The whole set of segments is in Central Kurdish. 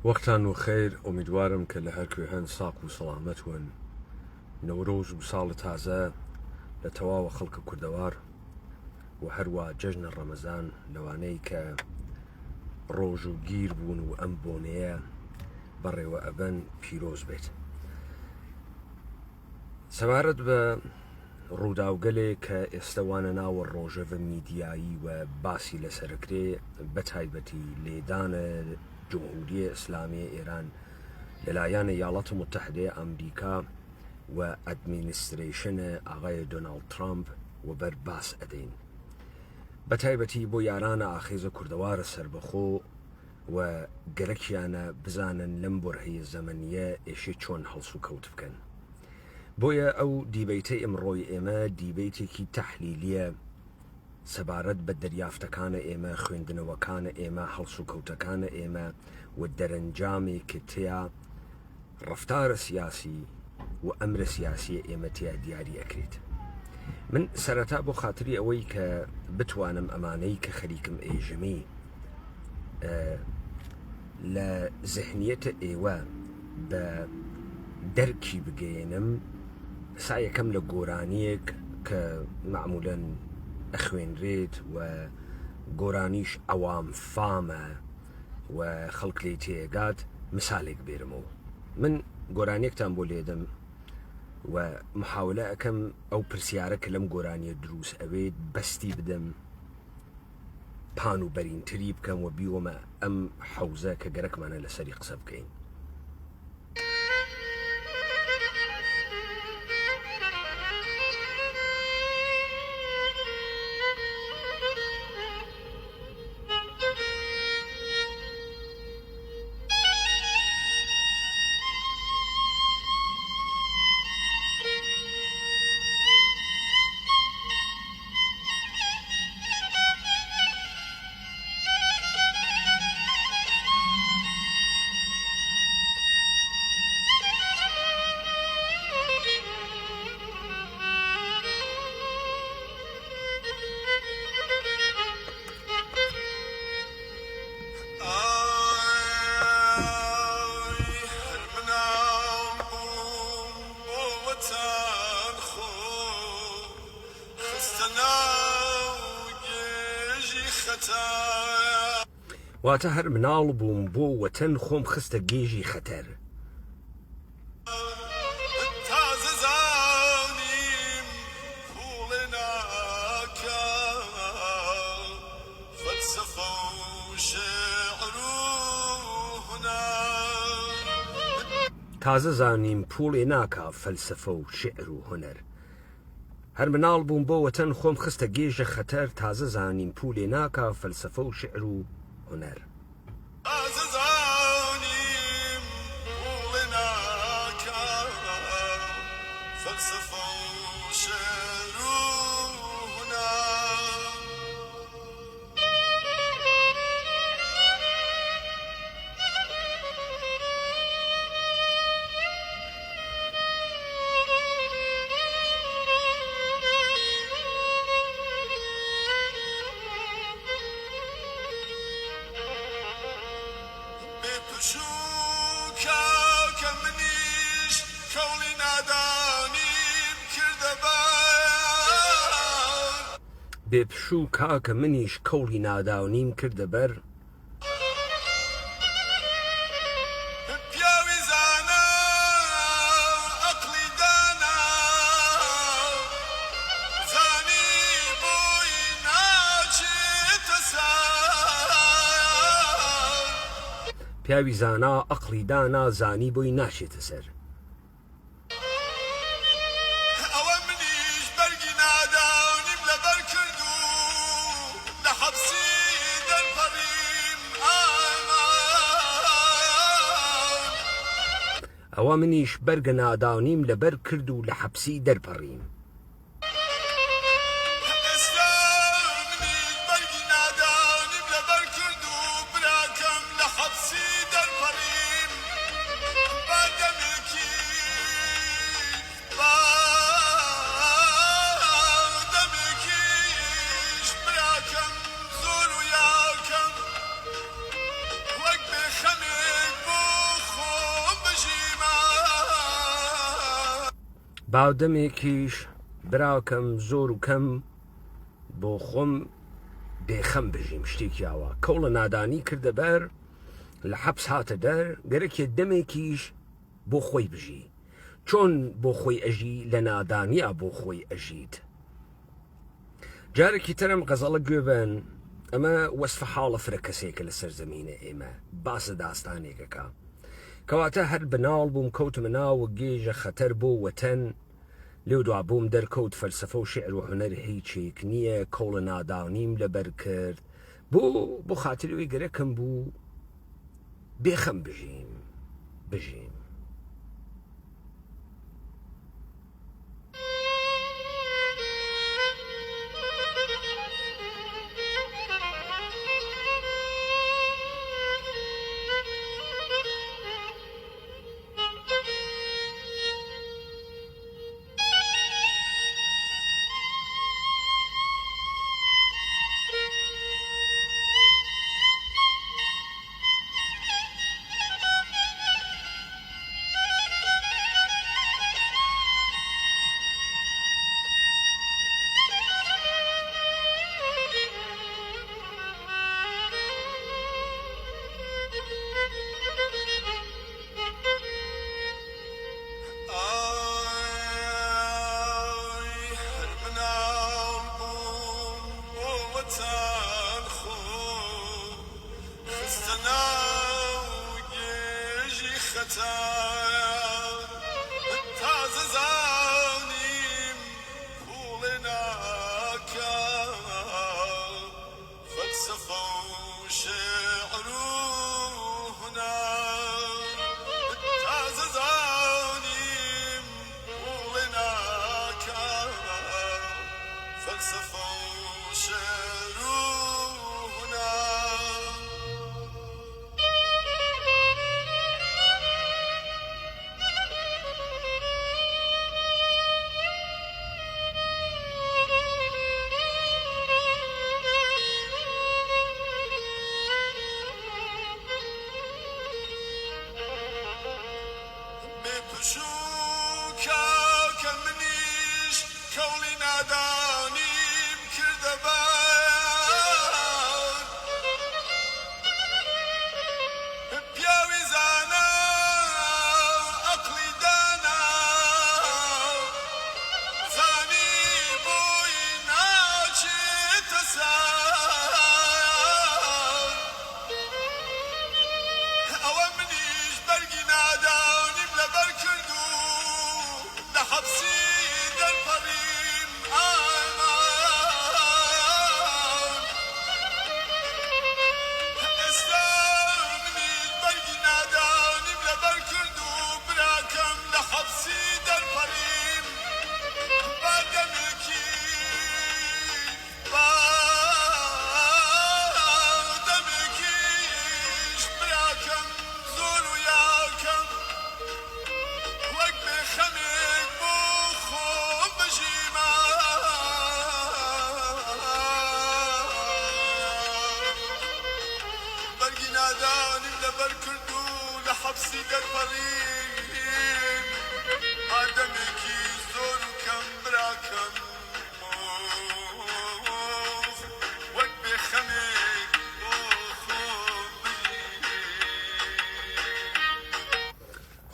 وەختان و خێر ئومیدوارم کە لە هەرکوێ هەن ساق و سەڵامەت ون نەورۆز و ساڵ تازە لە تەواوە خەڵکە کوردەوار و هەروە جەژنە ڕەمەزان لەوانەی کە ڕۆژ و گیر بوون و ئەم بۆنەیە بەڕێوە ئەبەن پیرۆز بێت. سەبارەت بە ڕووداوگەلێک کە ئێستاوانە ناوە ڕۆژەوە میدیایی و باسی لەسەرکرێ بە تایبەتی لێدانە جمهوریە ئیسلامی ئێران لەلایەنە یاڵەتە متحدەیە ئەمریکا و ئەدمینستریشنە ئاغای دۆناڵد ترامپ و بەر باس ئەدەین بە تایبەتی بۆ یارانە ئاخێزە کوردەوارە سربەخۆ و گەرەکیانە بزانن لەم بۆرهەیە زەمەنیە ئێشێ چۆن هەڵس و کەوت بکەن. بۆیە ئەو دیبەیتەی ئەمڕۆی ئێمە دیبەیتێکی تەحلیلیە سەبارەت بە دەریافتەکانە ئێمە، خوێندنەوەکانە ئێمە، هەڵس و کەوتەکانە ئێمە و دەرەنجامێک کە تیا ڕەفتارە سیاسی و ئەمرە سیاسی ئێمە تیا دیاری ئەکرێت. من سەرەتا بۆ خاتری ئەوەی کە بتوانم ئەمانەی کە خەریکم ئێژمی لە ذهنیەتە ئێوە بە دەرکی بگەێنم سایەکەم لە گۆرانیەک کە معمولەن ئەخوێنرێت و گۆرانیش ئەوام فامە و خەڵک لێی تێگات مثالێک بێرمەوە. من گۆرانیەکتان بۆ لێدەم و محاولە ئەەکەم ئەو پرسیارە کە لەم گۆرانیە دروست ئەوێت بەستی بدەم پان و بەرینتری بکەم و بیوەمە ئەم حەوزە کە گەرەکمانە لەسەری قسە بکەین. واتە هەر مناڵ بووم بۆ وەتەن خۆم خستە گێژی خەتەر. تازە زانیم پوڵێ ناکا فەلسەفە و شعر و هونەر. هەر مناڵ بووم بۆ وەتەن خۆم خستە گێژە خەتەر، تازە زانیم پوڵێ ناکا فەلسەفە و شعر و هونەر. بێپشوو کاکە منیش کەوڵی ناداونیم کردە بەر. پیاوی زانا ئەقڵی دانا زانی بۆی ناچێتە سەر. ئەوە منیش بەرگە ناداونیم لەبەر کرد و لە حەبسی دەرپەڕیم. خەمێک بۆ باودەمێکیش براوکەم زۆر و کەم بۆ خۆم بێخەم بژیم شتێکیاوە کەوڵە نادانی کردە بەر لە حەبس هاتە دەر گەرەکێ دەمێکیش بۆ خۆی بژی چۆن بۆ خۆی ئەژی لە نادانیا بۆ خۆی ئەژیت جارێکی ترم غەزەڵە گوێبن ئەمە وەسفە حاڵە فرە کەسێکە لە سەرزەمینە ئێمە باسە داستانێکەکە کەواتە هەر بناڵ بووم کەوتمە ناوە گێژە خەتەر بۆ وەتەن لێو دوا بووم دەرکەوت فەلسەفە و شعر و هونەر هیچێک نییە کەوڵە نادانیم لەبەر کرد بۆ خاتریەوەی گەرەکەم بوو بێخەم بژیم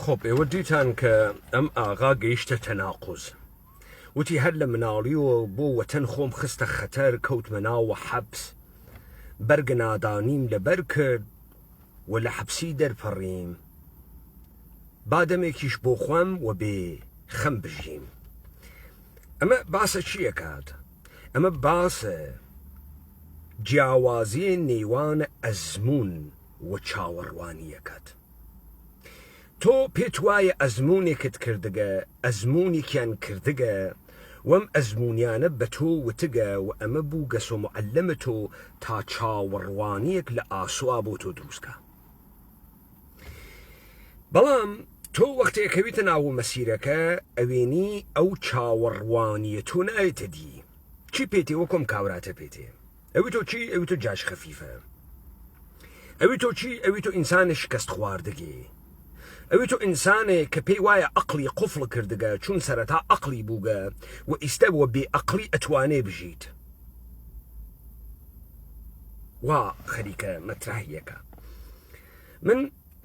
خۆپ ئێوە دیتان کە ئەم ئاغا گەیشتە تەناقوز وتی هەر لە مناڵیەوە بۆ وەتەن خۆم خستە خەتەر کەوتمە ناوە حەبس بەرگە نادانیم لەبەر کرد و لە حەبسی دەرپەڕیم بادەمێکیش بۆ خۆم و بێ خەم بژیم ئەمە باسە چییە کات ئەمە باسە جیاوازیە نێوانە ئەزمون و چاوەڕوانیەکەت تۆ پێت وایە ئەزمونێکت کردگە ئەزمونێکیان کردگە وەم ئەزمونیانە بە تۆ وتگە و ئەمە بوو گەس و معلمە تۆ تا چاوەڕوانیەک لە ئاسوا بۆ تۆ دروستکە بەڵام تۆ وەختێکەویتە ناو مەسیرەکە ئەوێنی ئەو چاوەڕوانیە تۆ نایێتە دی چی پێتێ وەکۆم کاوراتە پێتێ ئەوی تۆ چی ئەوی تۆ جاش خەفیفە ئەوی تۆ چی ئەوی تۆ ئینسانە شکەست خواردگێ ئەوێتۆ ئینسانێک کە پێی وایە عەقڵی قوفڵ کردگە چون سەرەتا عەقڵی بووگە و ئیستەوە بێ عەقڵی ئەتوانێ بژیت. وا خەریکە مەترحیەکە. من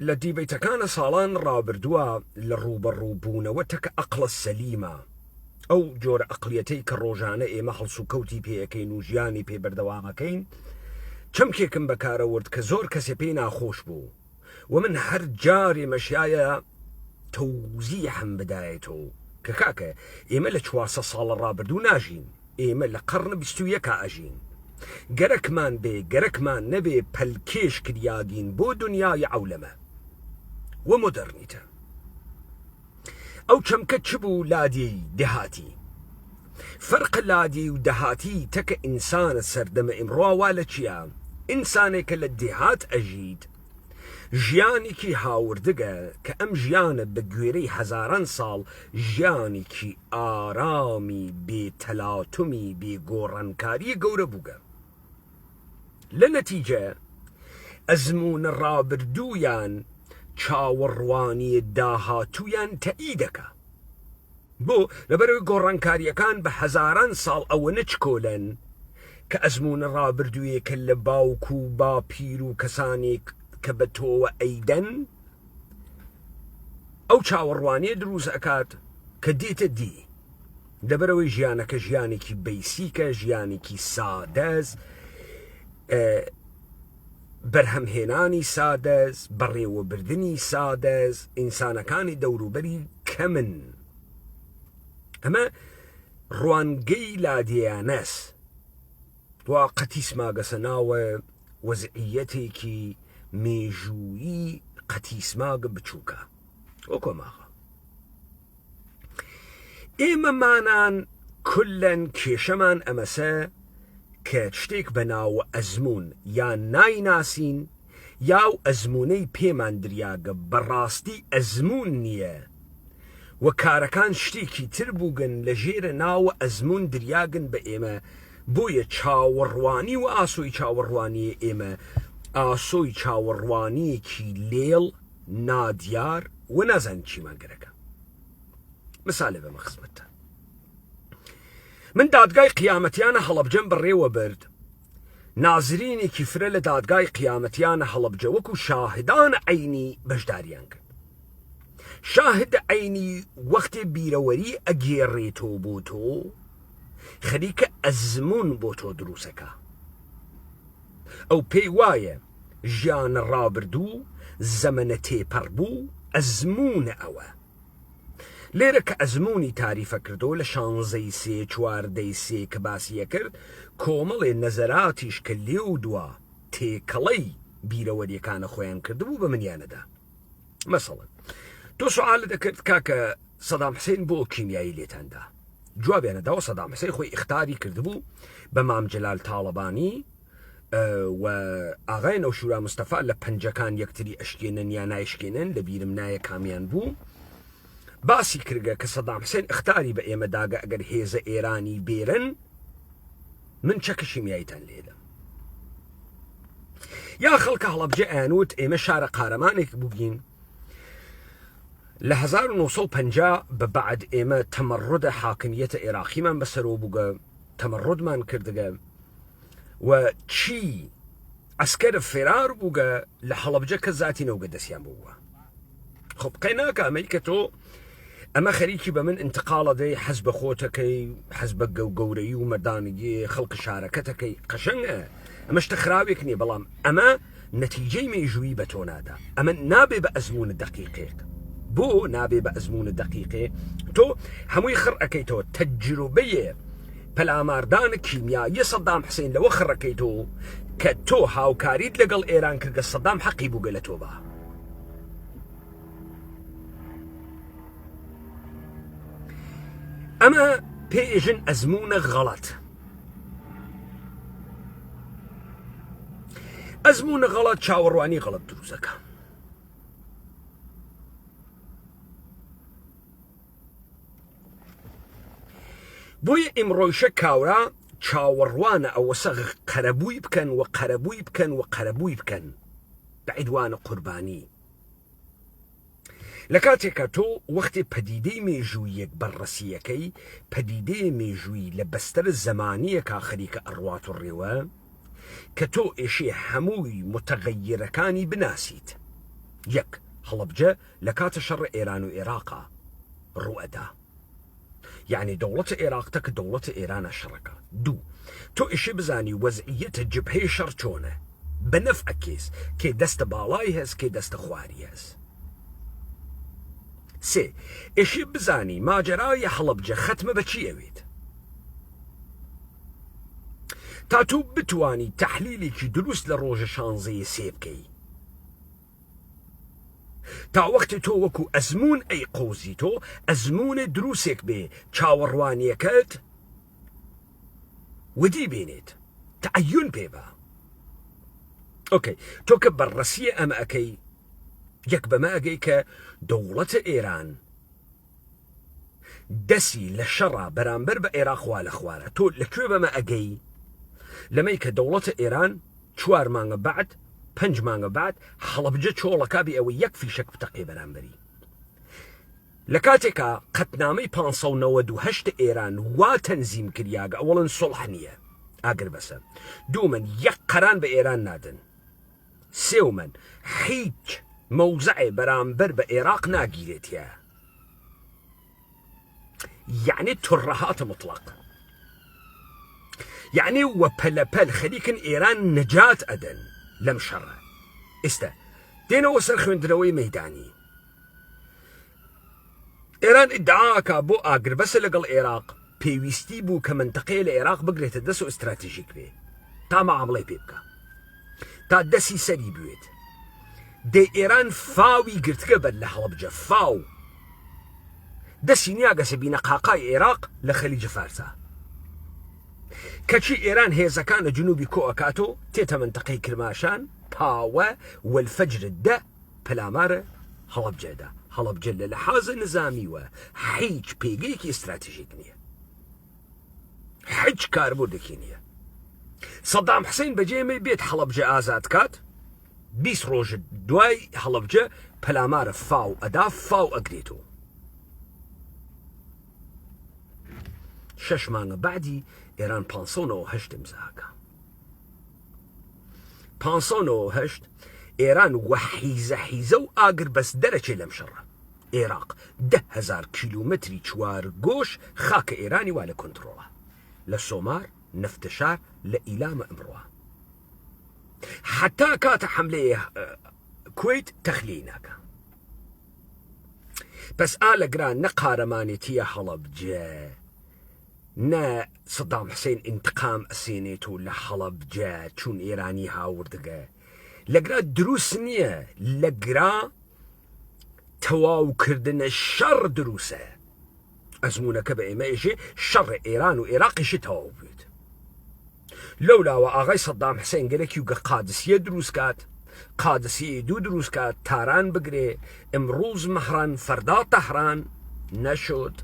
لە دیبەیتەکانە ساڵان ڕابردووە لە ڕوبەڕووبوونەوە تەکە عەقڵە سەلیمە، ئەو جۆرە عەقڵیەتەی کە ڕۆژانە ئێمە هەڵس و کەوتی پێەکەین و ژیانی پێ بەردەوامەکەین. چەمکێکم بەکارەوەرد کە زۆر کەسێ پێی ناخۆش بوو و من هەر جارێ مەشایە تەوزیحم بدایێتەوە کە کاکە ئێمە لە 400 ساڵە ڕابردوو ناژین، ئێمە لە قەرنە 21 ئاژین. گەرەکمان بێ گەرەکمان نەبێ پەلکێش کریاگین بۆ دنیای عەولەمە و مۆدەرنیتە. ئەو چەمکە چ بوو لادیەی دەهاتی؟ فەرق لادی و دەهاتی تەکە ئینسانە سەردەمە ئیمڕۆوا لە چییە؟ ئینسانێکە لە دێهات ئەژید ژیانێکی هاوردگە کە ئەم ژیانە بە گوێرەی هەزاران ساڵ ژیانێکی ئارامی بێتەلاتومی بێگۆڕانکاری گەورە بووگە. لە نەتیجە ئەزمونە ڕابردوویان چاوەڕوانی داهاتوویان تەئی دەکا. بۆ لەبەرەوەی گۆڕانکاریەکان بە هەزاران ساڵ ئەوە نەچکۆلەن کە ئەزمونە ڕابردوویەکە لە باوک و باپیر و کەسانێک کە بە تۆوە ئەیدەن ئەو چاوەڕوانیە دروست ئەکات کە دێتە دی. لەبەرەوەی ژیانەکە ژیانێکی بەیسیکە، ژیانێکی سادەز، بەرهەمهێنانی سادەز، بەڕێوەبردننی سادەز، ئینسانەکانی دەوروبەری کەمن. ئەمە ڕوانگەی لادیانەس وا قەتیسماگەسە ناوە وەزعیەتێکی مێژوویی قەتیسماگە بچووکە وەکۆماغا. ئێمەمانان کولەن کێشەمان ئەمەسە کە شتێک بە ناوە ئەزمون یان نایناسین یا و ئەزمونەی پێمان دریاگە بەڕاستی ئەزمون نییە و کارەکان شتێکی تر بووگن لە ژێرە ناوە ئەزمون دریاگن بە ئێمە. بۆیە چاوەڕوانی و ئاسۆی چاوەڕوانی ئێمە ئاسۆی چاوەڕوانیەکی لێڵ نادیار و نازان چیمان گەرەکە. مثالێ بەمە خزمەتە. من دادگای قیامەتیانە هەڵەبجەم بەڕێوە برد. نازرینێکی فرە لە دادگای قیامەتیانە هەڵەبجە وەکو شاهدانە عەینی بەشداریان کرد. شاهد عەینی وەختێ بیرەوەری ئەگێڕێتەوە بۆ تۆ خەریکە ئەزمون بۆ تۆ دروستەکە. ئەو پێی وایە ژیانە ڕابردوو زەمەنە تێپەڕ بوو ئەزمونە ئەوە. لێرە کە ئەزمونی تاریفە کردەوە لە 16ی سێ چواردەی سێ کە باسیە کرد کۆمەڵێ نەزەراتیش کە لێو دووە تێکەڵەی بیرەوەریەکانە خۆیان کردبوو بە منیانەدا. مەسەڵەن تۆ سوالە دەکرد کاکە سەدام حوسێن بۆ کیمیایی لێتاندا؟ جوابیانەداوە سەدام حوسێن خۆی ئیختاری کردبوو بە مام جەلال تاڵەبانی و ئاغای نەوشورا مستەفا لە پەنجەکان یەکتری ئەشکێنن یا نایشکێنن لە بیرم نایە کامیان بوو. باسی کردگە کە سەدام حوسێن ئیختاری بە ئێمە داگە ئەگەر هێزە ئێرانی بێرن من چەکە شیمیاییتان لێدەم. یا خەڵکە هەڵەبجە ئەیانوت ئێمە شارە قارەمانێک بووگین لە 1950 بەبعد ئێمە تەمەڕودە حاکمیەتە عێراقیمان بەسەرەوە بووگە، تەمەڕودمان کردگە و چی ئەسکەرە فێرار بووگە لە هەڵەبجە کە زاتی نەوگە دەستیان بووە. خۆ بقەی ناکە ئەمەی کە تۆ ئەمە خەریکی بە من انتقالە دەی حەز بە خۆتەکەی، حەز بە گەورەیی و مەردانگی خەڵک شارەکەتەکەی قەشەنگە. ئەمە شتە خراوێک نییە، بەڵام ئەمە نەتیجەی مێژووی بە تۆ نادا. ئەمە نابێ بە ئەزمونە دەقیقێک. بۆ نابێ بە ئەزمونە دەقیقێ؟ تۆ هەمووی خڕ ئەەکەیتەوە تەجروبەیە پەلاماردانە کیمیایی سەدام حوسێن لەوە خڕەکەیتەوە کە تۆ هاوکاریت لەگەڵ ئێران کردگە سەدام حەقی بووگە لە تۆ بە. ئەمە پێژن ئەزمونە غەڵەت. ئەزمونە غەڵەت چاوەڕوانی غەڵەت دروستەکە. بۆیە ئیمڕۆیشە کاورا چاوەڕوانە ئەوەسە قەرەبووی بکەن و قەرەبووی بکەن و قەرەبووی بکەن بە عیدوانە قوربانی. لكاتێکە تۆ وەختی پەدیدەی مێژوویەک بەڕەسیەکەی پەدیدەی مێژووی لە بەستەر زەمانیەکە خەریکە ئەڕوات و ڕێوە کە تۆ ئێشێ هەمووی متەغەیرەکانی بناسیت. یەک، هەڵەبجە لە کاتە شەڕ ئێران و عێراقا ڕوئەدا، یعنی دەوڵەتە عێراقتە کە دەوڵەتە ئێرانە شەڕەکە. دوو، تۆ ئێشێ بزانی وەزعیەتە جبهەی شەڕ چۆنە بە نەفعە کێس، کێ دەستە باڵای هەست کێ دەستە خواری هەست. سێ، ئێشێ بزانی ماجەرای هەڵەبجە ختمە بە چی ئەوێت، تا تو بتوانی تەحلیلێکی دروست لە ڕۆژە شانزەیە سێ بکەی، تا وەختی تۆ وەکو ئەزمون ئەی قۆزی تۆ ئەزمونە دروستێک بێ چاوەڕوانیەکەت ودی بێنێت، تەعەیون پێ بە. ئۆکەی، تۆ کە بەڕەسیە ئەمە ئەەکەی، یەک بەمە ئەگەی کە دەوڵەتە ئێران دەسی لە شەڕا بەرامبەر بە عێراقوا لە خوارە. تۆ لەکوێ بەمە ئەگەی؟ لەمەی کە دەوڵەتە ئێران 4 مانگە بعد 5 مانگە بعد هەڵەبجە چۆڵەکابی ئەوە یەک فیشک بتەقێ بەرامبەری. لە کاتێکە قەتنامەی 598 ئێران وا تەنزیم کریاگە ئەوڵن سڵح نییە ئاگر بەسە. دوومن یەک قەران بە ئێران نادن. سێومن هیچ مەوزعێ بەرامبەر بە عێراق ناگیرێتە، یعنی تڕەهاتە مطلق، یعنی وە پەلەپەل خەریکن ئێران نەجات ئەدەن لەم شەڕە. ئێستا دێنەوە سەر خوێندنەوەی مەیدانی. ئێران ئیدعاکە بۆ ئاگربەسە لەگەڵ عێراق پێویستی بوو کە منتەقەیە لە عێراق بگرێتە دەست و ئستراتیژیک بێ تا مەعامڵەی پێ بکە، تا دەستی سەری بوێت. دێ ئێران فاوی گرتگە بەر لە هەڵەبجە، فاو دەستی نیاگەسە بینە قاقای عێراق لە خەلیجە فارسە. کەچی ئێران هێزەکانە جنوبی کۆ ئەکاتۆ تێتە منتەقەی کرماشان پاوە وەلفەجر دە پەلامارە هەڵەبجەدا. هەڵەبجە لە لەحاظە نظامیوە هیچ پێگەیەکی استراتیژیک نییە، هیچ کاربوردێکی نییە. سەدام حسین بەجێمەی بێت هەڵەبجە ئازاد کات، 20 ڕۆژ دوای هەڵەبجە پەلامارە فاو ئەدا، فاو ئەگرێتەوە. 6 مانگە بعدی ئێران 508 امزاکە. 508 ئێران وە حیزە و ئاگر بەس دەرەچێ لەم شەڕە. عێراق 10,000 کیلومتری چوارگۆش خاکە ئێرانی وا لە کۆنتڕۆڵە، لە سۆمار، نەفتەشار، لە ئیلامە ئەمڕۆوە. حتا کاتە حەملەیە کوێیت تەخلیە ناکە. بەس ئا لەگران نە قارەمانێتیە هەڵەبجە، نە سەدام حسین ئینتقام ئەسێنێت و لە هەڵەبجە چون ئێرانی هاوردگە. لەگرا دروست نییە، لەگرا تەواوکردنە شەڕ دروسە. ئەزمونونەکە بە ئێمە ئێژێ شەڕ ئێران و عێراقیشی تەواو بێت. لەولاوە ئاغای سەدام حسین گەلێکی وگە قادسیە دروست کات، قادسیە دوو دروست کات، تاران بگرێ، ئەمڕۆز مەهران فەردا تەهران نەشد.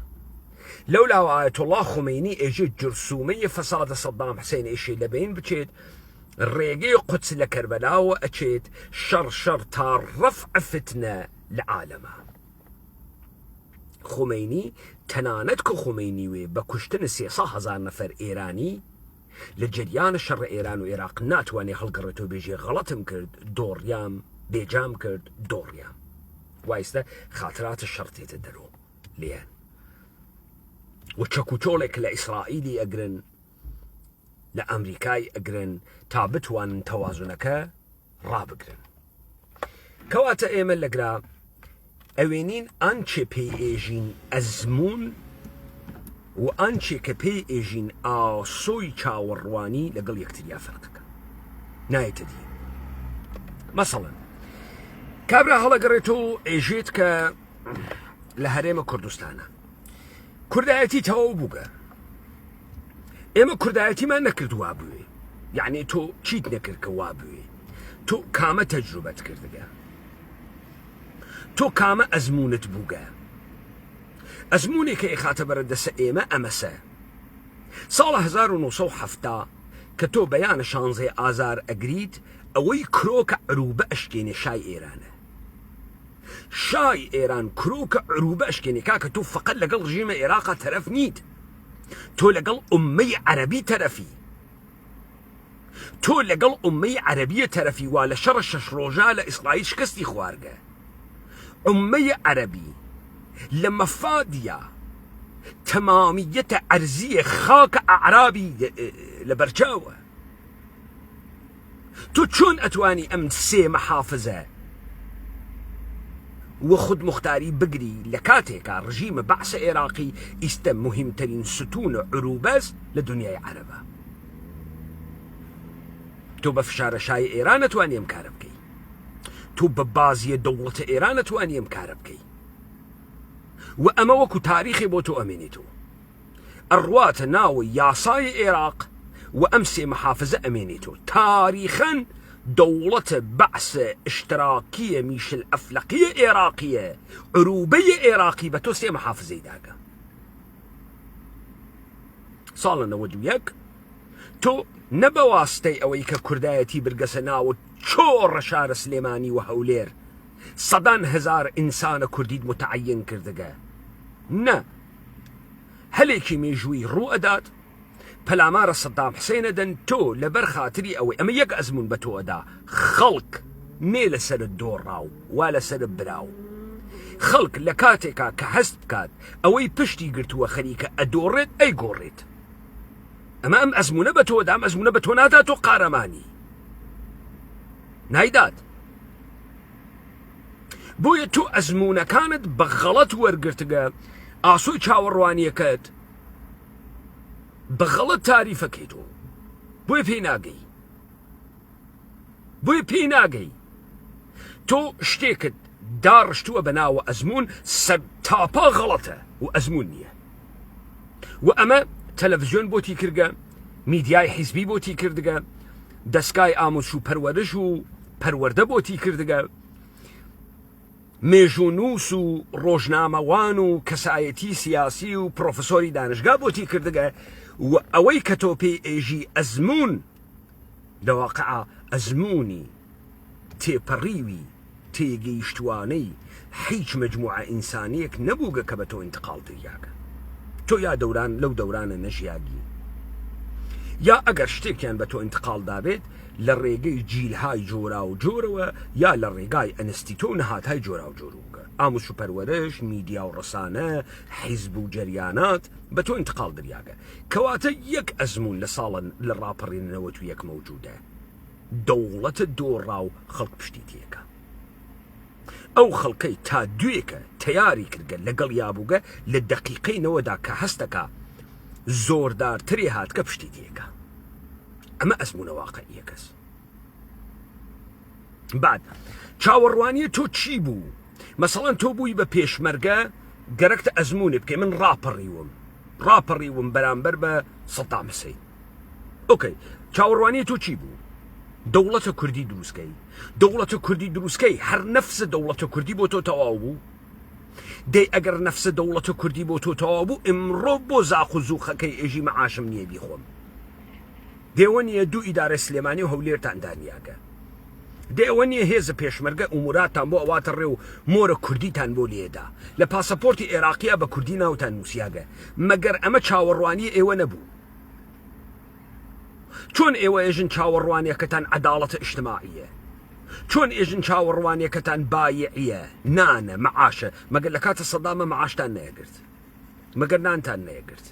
لەولاوە ئایەتوڵڵا خومەینی ئێژێ جرسومەی فەسادە سەدام حسین ئێشێ لەبین بچێت، ڕێگەی قودس لە کەربەلاوە ئەچێت، شەڕ تا ڕەفع فتنە لە عالەمە. خومەینی تەنانەت کە خومەینی وێ بە کوشتن 300,000 نەفەر ئێرانی لە جریانە شەڕ ئێران و عێراق ناتوانێ هەڵگەڕێتەوە بێژێ غەڵەتم کرد دۆڕیام، بێجام کرد دۆڕیام. وایستە خاتراتە شەڕ تێتە دەرۆ لێیان و چەکوچۆڵێک لە ئیسرائیلی ئەگرن، لە ئەمریکای ئەگرن تا بتوانن تەوازونەکە ڕابگرن. کەواتە ئێمە لەگرا ئەوێنین ئەنچێ پێی ئێژین ئەزمون و ئەنچێ کە پێی ئێژین ئاسۆی چاوەڕوانی لەگەڵ یەکتریا فەرقەکە نایەتە دی. مەسەڵەن کابرا هەڵەگەڕێتەوە ئێژێت کە لە هەرێمە کوردستانە کوردایەتی تەواو بووگە. ئێمە کوردایەتیمان نەکرد وا بوێ، یعنی تۆ چیت نەکرد کە وا بوێ، تۆ کامە تەجروبەت کردگە، تۆ کامە ئەزمونت بووگە. ئەزمونێک کە ئێخاتە بەرە دەسە ئێمە ئەمەسە. ساڵە 1970 کە تۆ بەیانە 16 ئازار ئەگریت، ئەوەی کرۆکە عروبە ئەشکێنێ شای ئێرانە. شای ئێران کروکە عروبە ئەشکێنێ کاکە تۆ فقط لەگەڵ ڕژیمە عێراقا تەرەف نیت، تۆ لەگەڵ ئوممەی عەرەبی تەرەفی، تۆ لەگەڵ ئوممەی عەرەبیە تەرەفی، وا لە شەڕە 6 ڕۆژە لە ئیسرائیل شکستی خواردگە. ئوممەی عەرەبی لە مەفادیە تەمامیەتە ئەرزیە خاکە ئەعرابی لە بەرچاوە. تۆ چۆن ئەتوانی ئەم 3 مەحافزە و خود مختاری بگری لە کاتێکا ڕژیمە بەعسە عێراقی ئیستە مهمترین ستونە عروبەز لە دنیای عەرەبە. تۆ بە فشارە شای ئێران نەتوانی ئەم کارە بکەی، تۆ بە بازیە دەوڵەتە ئێران نەتوانی ئەم کارە بکەی، و ئەمە وەکو تاریخی بۆ تۆ ئەمێنێتەوە، ئەڕواتە ناوی یاسای عێراق و ئەم 3 مەحافزە ئەمێنێتەوە. تاریخەن دەوڵەتە بەعسە ئشتراکیە میشل ئەفلەقیە عێراقیە، عروبەیە عێراقی بە تۆ 3 مەحافزەی داگە. ساڵە 91 تۆ نە بە واستەی ئەوەی کە کوردایەتی برگەسە ناوت چۆڕە شارە سلێمانی و هەولێر 100,000 ئینسانە کوردیت متعین کردگە، نە هەلێکی مێژووی ڕوو ئەدات پەلامارە سەدام حسێنە دەن تۆ لەبەر خاتری ئەوەی ئەمە یەک ئەزمون بە تۆ ئەدا، خەڵک نێ لەسەرت دۆڕاو وا لەسەرت براو، خەڵک لە کاتێکا کە هەست بکات ئەوەی پشتی گرتووە خەریکە ئەدۆڕێت ئەیگۆڕێت. ئەمە ئەم ئەزمونە بە تۆدا، ئەم ئەزمونە بە تۆ نادات تۆ قارەمانی نایدات. بۆیە تۆ ئەزمونەکانت بە غەڵەت وەرگرتگە، ئاسۆی چاوەڕوانیەکەت بە غەڵەت تاریفەکەیتەوە، بۆیە پێی ناگەی، بۆیە پێی ناگەی. تۆ شتێکت داڕشتووە بە ناوە ئەزمون سەر تاپا غەڵەتە و ئەزمون نییە. و ئەمە تەلەڤیزیۆن بۆتی کردگە، میدیای حیزبی بۆتی کردگە، دەستگای ئامۆژ و پەروەردەش و پەروەردە بۆتی کردگە، مێژوونووس و ڕۆژنامەوان و کەسایەتی سیاسی و پرۆفسۆری دانشگا بۆتی کردگە. و ئەوەی کە تۆ پێی ئێژی ئەزمون لەواقعە ئەزمونی تێپەڕیوی تێگەیشتوانەی هیچ مەجموعە ئینسانیەک نەبووگە کە بە تۆ ئینتقال دریاگە. تۆ یا دەوران لەو دەورانە نەژیاگی، یا ئەگەر شتێکیان بە تۆ ئینتقال دابێت لە ڕێگەی جیلهای جۆرا و جۆرەوە، یا لە ڕێگای ئەنستیتۆ و نەهاتهای جۆرا و جۆرەوەگە، ئامۆژ و پەروەرش، میدیا و ڕسانە، حیزب و جەریانات بە تۆ ئینتقال دریاگە. کەواتە یەک ئەزمون لە ساڵن لە ڕاپەڕینەوە تو یەک مەوجودە، دەوڵەتە دۆڕا و خەڵک پشتی تێکە. ئەو خەڵکەی تا دوێکە تەیاری کردگە لەگەڵ یابووگە لە دەقیقەی نەوەدا کە هەستەکە زۆردارترێ هاتکە پشتی تێکە. ئەمە ئەزمونە واقعیە کەس. بعد چاوەڕوانیە تۆ چی بوو؟ مەسەڵەن تۆ بووی بە پێشمەرگە گەرەکتە ئەزمونێ بکەی من ڕاپەڕیوم بەرامبەر بە سەدام حوسێن. ئۆکەی، چاوەڕوانیە تۆ چی بوو؟ دەوڵەتە کوردی دروستکەی. دەوڵەتە کوردی دروستکەی هەر نەفسە دەوڵەتە کوردی بۆ تۆ تەواو بوو؟ دەی ئەگەر نەفسە دەوڵەتە کوردی بۆ تۆ تەواو بوو ئمڕۆ بۆ زاق و زووخەکەی ئێژی مەعاشم نییە بیخۆم. دێوە نیە 2 ئیدارە سلێمانی و هەولێرتان دانیاگە، دێوە نیە هێزە پێشمەرگە ئوموراتان بۆ ئەواتە ڕێ و مۆرە کوردیتان بۆ لێدا، لە پاسەپۆرتی عێراقیە بە کوردی ناوتان نووسیاگە. مەگەر ئەمە چاوەڕوانی ئێوە نەبوو؟ چۆن ئێوە ئێژن چاوەڕوانیەکەتان عەداڵەتە ئیجتیماعیە؟ چۆن ئێژن چاوەڕوانیەکەتان بایعیە، نانە، مەعاشە؟ مەگەر لە کاتە سەدامە مەعاشتان نەیەگرت؟ مەگەر نانتان نەیەگرت؟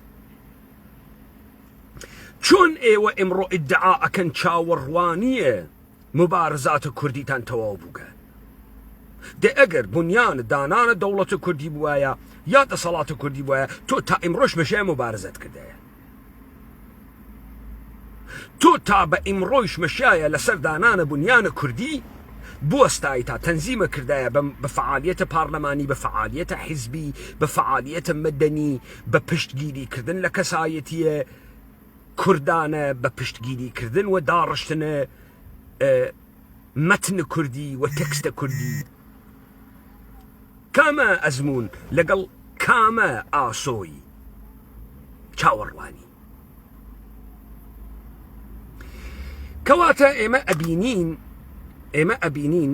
چۆن ئێوە ئێمڕۆ ئیدعا ئەکەن چاوەڕوانیە مبارزاتە کوردیتان تەواو بووگە؟ دێ ئەگەر بنیان دانانە دەوڵەتە کوردی بوایە یا دەسەڵاتە کوردی بوایە تۆ تا ئیمڕۆش مەشای مبارزەت کردەیە، تۆ تا بە ئیمڕۆیش مەشایە لەسەر دانانە بنیانە کوردی بوەستایی تا تەنزیمە کردایە بە فعالیەتە پارلەمانی، بە فعالیەتە حیزبی، بە فعالیەتە مەدەنی، بە پشتگیریکردن لە کەسایەتیە کوردانە، بە پشتگیریکردن و داڕشتنە مەتن کوردی و تەکستە کوردی. کامە ئەزمون لەگەڵ کامە ئاسۆی چاوەڕوانی؟ کەواتە ئێمە ئەبینین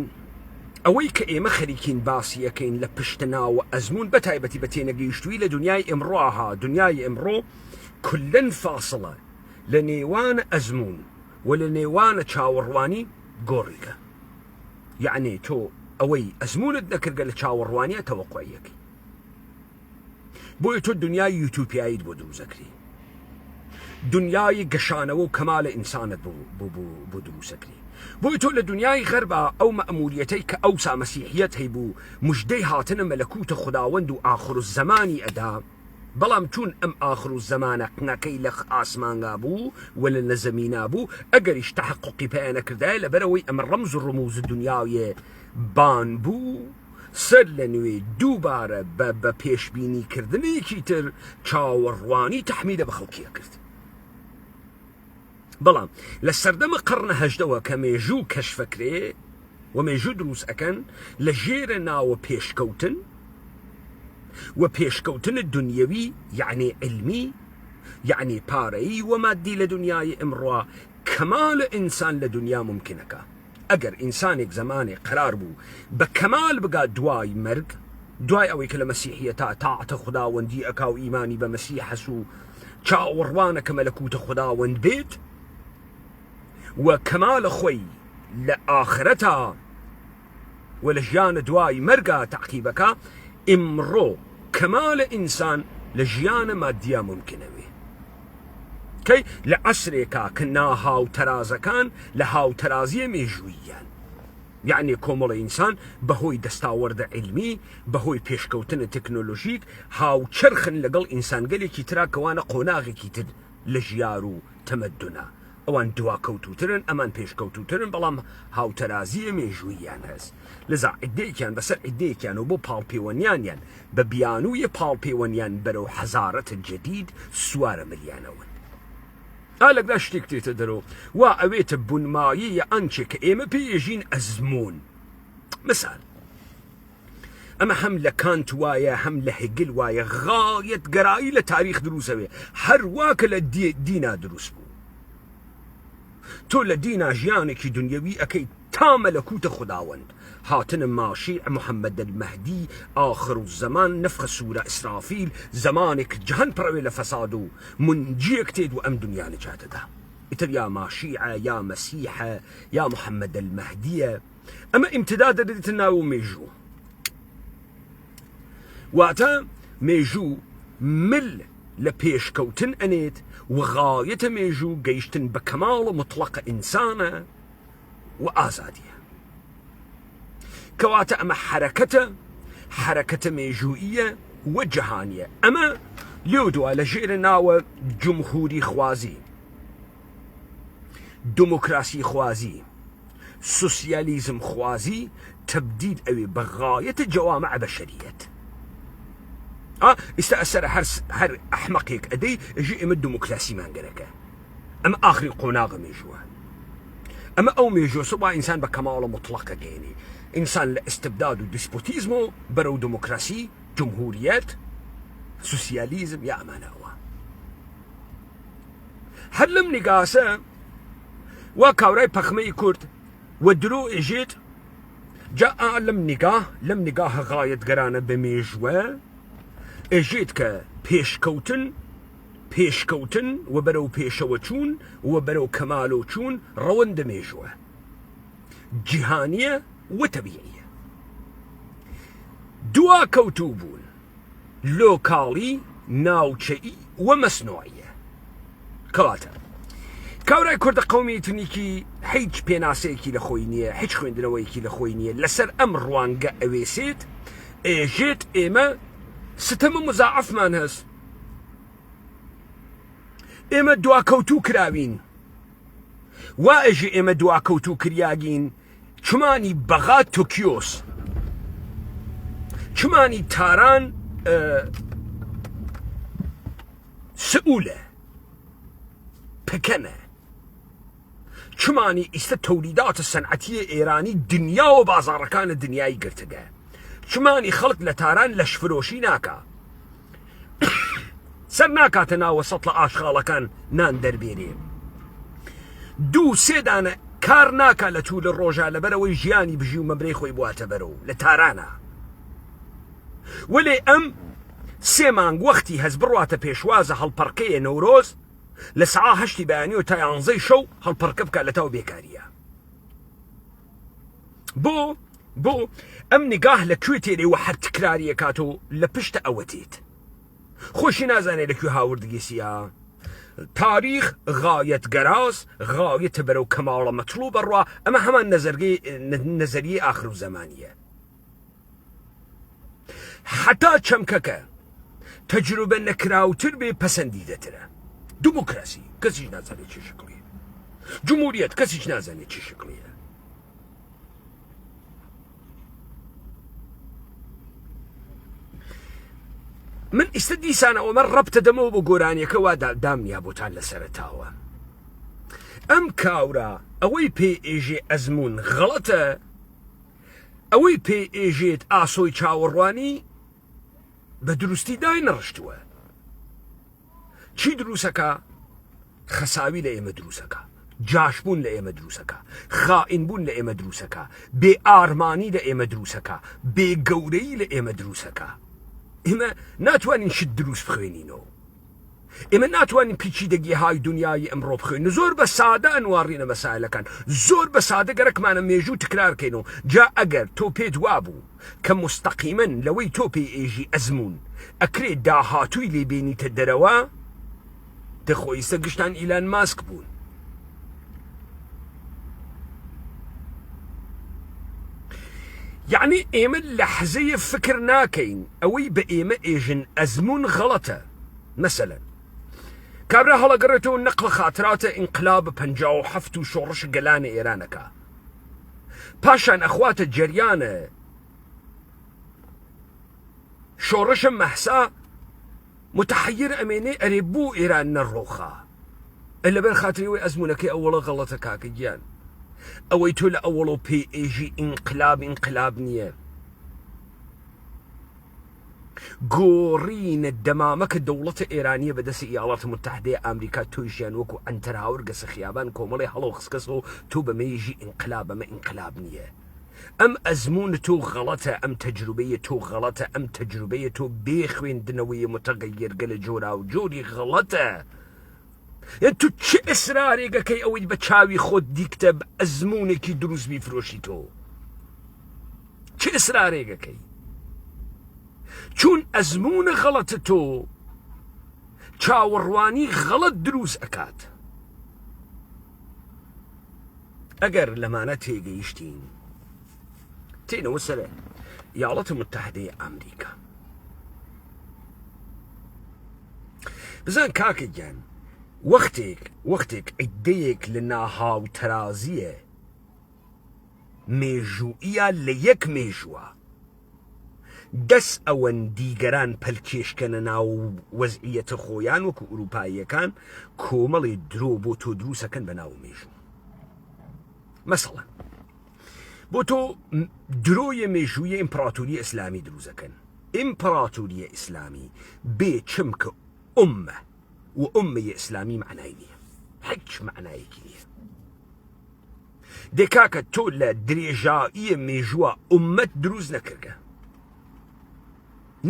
ئەوەی کە ئێمە خەریکین باسیەکەین لە پشتناوە ئەزمون بە تایبەتی بە تێنەگەیشتووی لە دنیای ئێمڕۆها دنیای ئێمڕۆ کولەن فاسڵە لە نێوانە ئەزمون و لە نێوانە چاوەڕوانی گۆڕیکە یعنی تۆ ئەوەی ئەزمونت نەکردگە لە چاوەڕوانیە تەوەقۆیەکەی بۆیە تۆ دنیای یوتوپیاییت بۆ دروزەکری دنیای گەشانەوە و کەمالە ئینسانت بۆ دروسەکری بۆی تۆ لە دنیای غەربا ئەو مەئموریەتەی کە ئەوسا مەسیحیەت هەیبوو مژدەی هاتنە مەلەکوتە خوداوەند و ئاخر الزەمانی ئەدا بەڵام چون ئەم ئاخر الزەمانە قنەکەی لە ئاسمانگا بوو و لە نەزەمینا بوو ئەگەریش تەحەققی پێیان نەکردایە لەبەرەوەی ئەمە ڕەمز و ڕموز دنیاویە بان بوو سەر لە نوێ دووبارە بە پێشبینیکردنێکی تر چاوەڕوانی تەحمیلە بە خەڵکیە کرد بەڵام لە سەردەمە قەرنە هەژدەوە کە مێژوو کەشفەکرێ و مێژوو دروست ئەکەن لە ژێرە ناوە پێشکەوتن و پێشکەوتن دنیەوی یعنی علمی یعنی پارەیی و مادی لە دنیای ئەمڕۆ کەمالە ئینسان لە دنیا ممکنەکە ئەگەر ئینسانێک زمانێک قرار بوو بە کەمال بگات دوای مەرگ دوای ئەوەی کە لە مەسیحیەتە تاعەتە خوداوەندی ئەکا و ئیمانی بە مەسیح هەسوو چاوەڕوانە کە مەلەکوتە خوداوەند بێت و کەمالە خۆی لە ئاخرەتە و لە ژیانە دوای مەرگە تەعقیبەکە ئیمڕۆ کەمالە ئینسان لە ژیانە مادیە ممکنەوێ کەی لە عەسرێکە کە ناهاوتەرازەکان لە هاوتەرازیە مێژووییان یعنی کۆمەڵە ئینسان بەهۆی دەستاوەردە علمی بەهۆی پێشکەوتنە تەکنۆلۆژیک هاوچەرخن لەگەڵ ئینسانگەلێکی ترا کەوانە قۆناغێکی تر لە ژیار و تەمەدونە ئەوان دواکەوتوترن ئەمان پێشکەوتوترن بەڵام هاوتەرازیە مێژووییان هەست لەزا عیدەیەکیان بەسەر عیدەیەکیان و بۆ پاڵپەیوەنیانیان بە بیانوویە پاڵپەیوەنیان بەرەو حەزارەتە جەدید سوارە ملیانەوە ئالەگدا شتێک تێتە دەرەوە وا ئەوێتە بونماییە ئەنچێ کە ئێمە پێیەژین ئەزمون مثال ئەمە هەم لە کانت وایە هەم لە هێگل وایە غایەت گەرایی لە تاریخ دروسەوێ هەرواکە لە دینا دروست بوو تۆ لە دینا ژیانێکی دنیەوی ئەەکەی تا مەلەکوتە خوداوەند هاتنە ماشیع محەممەد المەهدی آخر الزەمان نفخە سوورە ئیسرافیل زمانێک جەهەن پڕەوێ لە فەساد و منجیەک تێت و ئەم دنیا نەجاتەدا ئیتر یا ماشیعە یا مەسیحە یا محەممەد المەهدیە ئەمە ئیمتدا دەدێتە ناو مێژوو واتە مێژوو مل لە پێشکەوتن ئەنێت و غایەتە مێژوو گەیشتن بە کەماڵە مطلقە ئینسانە و ئازادیە کەواتە ئەمە حرەکەتە مێژوویە و جەهانیە ئەمە لێو دووە لە ژێرە ناوە جمهوری خوازی دموکراسی خوازی سوسیالیزم خوازی تبدید ئەوێ بە غایەتە جەوامع بەشەریەت ئێستا ئەسەر هەر ئەحمەقێک ئەدەی ئەژێ ئێمە دموکراسیمان گەرەکە ئەمە ئاخری قۆناغە مێژووە ئەمە ئەو مێژوە سوبا ئینسان بە کەماڵە مطلقە گەێنی ئینسان لە ئستبداد و دیسپۆتیزم و بەرەو دموکراسی جمهوریەت سوسیالیزم یا ئەمانەوە هەر لەم نیگاسە وا کاورای پەخمەی کورد و درۆ ئێژێت جا لەم نیگاهە غایەتگەرانە بە مێژوە ئێژێت کە پێشکەوتن و بەرەو پێشەوە چوون و بەرەو کەمالۆ چوون ڕەوەندە مێژوە جیهانیە و تەبیعیە دوا کەوتوو بوون لۆکاڵی ناوچەئی و مەسنوعیە کەواتە کاورای کوردە قەومی تونیکی هیچ پێناسەیەکی لە خۆی نییە هیچ خوێندنەوەیەکی لە خۆی نییە لەسەر ئەم ڕوانگە ئەوێسێت ئێژێت ئێمە ستەمە مزاعەفمان هەست ئێمە دواکەوتوو کراوین وا ئێژێ ئێمە دواکەوتوو کریاگین چمانی بەغا تۆکیۆس چمانی تاران سئولە پەکەنە چمانی ئیستا تەولیداتە سەنعەتیە ئێرانی دنیا و بازاڕەکانە دنیای گرتگە چمانی خەڵک لە تاران لەشفرۆشی ناکا سەر ناکاتە ناوە سەتڵە ئاشغاڵەکان نان دەربێنێ دوو سێدانە کار ناکە لە توول ڕۆژە لەبەرەوەی ژیانی بژی و مەمرەی خۆی بواتە بەرەو لە تارانە. وەلێ ئەم 3 مانگ وەختی هەز بڕواتە پێشوازە هەڵپەڕکەیە نەورۆز لە سعا 8 بەیانی و تا 11 شەو هەڵپەڕکە بکە لە تاو بێکاریە. بۆ ئەم نگاه لە کوێ تێرێ و هەر تکراریە کاتۆ لە پشتە ئەوە تێت خۆشی نازانێت لەکوێ هاوردگیسیە. تاریخ غایەت گەراز غایەتە بەرەو کەماڵە مەطلوب بڕوا. ئەمە هەمان نەزەریە ئاخر و زەمانیە. حتا چەمکەکە تەجروبە نەکراوتر بێ پەسەندیدەترە. دیموکراسی کەسیش نازانێت چی شکڵیە. جمهوریەت کەسیش نازانێت چی شکڵیە. من ئێستا دیسانەوە من ڕەبتە دەمەوە بۆ گۆرانیەکە وا دامنیا بۆتان لە سەرەتاوە. ئەم کاورە ئەوەی پێ ئێژێ ئەزمون غەڵەتە، ئەوەی پێ ئێژێت ئاسۆی چاوەڕوانی بە دروستی دای نەڕشتووە. چی دروسەکە؟ خەساوی لە ئێمە دروسەکە، جاشبوون لە ئێمە دروسەکە، خائینبوون لە ئێمە دروسەکە، بێ ئارمانی لە ئێمە دروسەکە، بێگەورەی لە ئێمە دروسەکە. ئێمە ناتوانین شت دروست بخوێنینەوە. ئێمە ناتوانین پیچیدەگی های دنیای ئەمڕۆ بخوێن. زۆر بە سادە ئەنوارڕینە مەسائلەکان، زۆر بە سادە گەرەکمانە مێژوو تکرارکەینەوە. جا ئەگەر تۆ پێت وابوو کە مستەقیمەن لەوەی تۆ پێی ئێژی ئەزمون ئەکرێت داهاتووی لێبێنیتە دەرەوە، دەخۆیستە گشتان ئیلان ماسک بوون. یعنی ئێمە لەحزەیە فکر ناکەین ئەوەی بە ئێمە ئێژن ئەزمون غەڵەتە. مەسەلەن کابرا هەڵەگەڕێتەوە نەقڵ خاتراتە ئینقلاب 57 و شۆڕش گەلانە ئێرانەکە، پاشان ئەخواتە جەریانە شۆڕشە مەحسا متحیر ئەمێنێ ئەرێ بوو ئێران نەڕۆخا لەبەر خاتریەوەی ئەزمونەکەی ئەوڵە غەڵەتە کاکە گیان. ئەوەی تۆ لە ئەوڵۆ پێی ئێژی ئینقلاب نییە. گۆڕینە دەمامەکە دەوڵەتە ئێرانیە بەدەستی ئیاڵاتە متحدەیە ئەمریکا تۆیشیان وەکو ئەنتەراور گەسە خیابان کۆمەڵی هەڵۆ خسکەسەوە تۆ بە مێژی ئینقلاب. ئەمە ئینقلاب نییە. ئەم ئەزمون تۆ غەڵەتە، ئەم تەجروبەیە تۆ غەڵەتە، ئەم تەجروبەیە تۆ بێ خوێندنەوەی متەغەیرگە لە جۆرا و جۆری غەڵەتە. تو چه ئەسرارێگەکەی ئەوەی بە چاوی خۆت دیکتە بە ئەزمونێکی دروست بیفرۆشی تۆ؟ چه ئەسرارێگەکەی؟ چون ئەزمونە غەڵەتە تۆ چاوەڕوانی غەڵەت دروست ئەکات. ئەگەر لەمانە تێگەیشتین تێنەوە سەرە ئیاڵەتە متحدەیە ئەمریکا. بزان کاکە گیان وەختێک عیدەیەک لە ناهاو تەرازیە مێژوئیە لە یەک مێژووە دەست ئەوەن دیگەران پەلکێشکەنە ناو وەزعیەتە خۆیان وەکو ئوروپاییەکان کۆمەڵی درۆ بۆ تۆ دروسەکەن بە ناو مێژوو. مەسەڵەن بۆ تۆ درۆیە مێژوویە ئیمپراتۆریە ئیسلامی دروزەکەن. ئیمپراتۆریە ئیسلامی بێ چمکە ئومە و ئومەیە ئیسلامی معنای نییە، هیچ معنایەکی نییە. دێکاکە تۆ لە درێژاییە مێژووە ئومەت دروست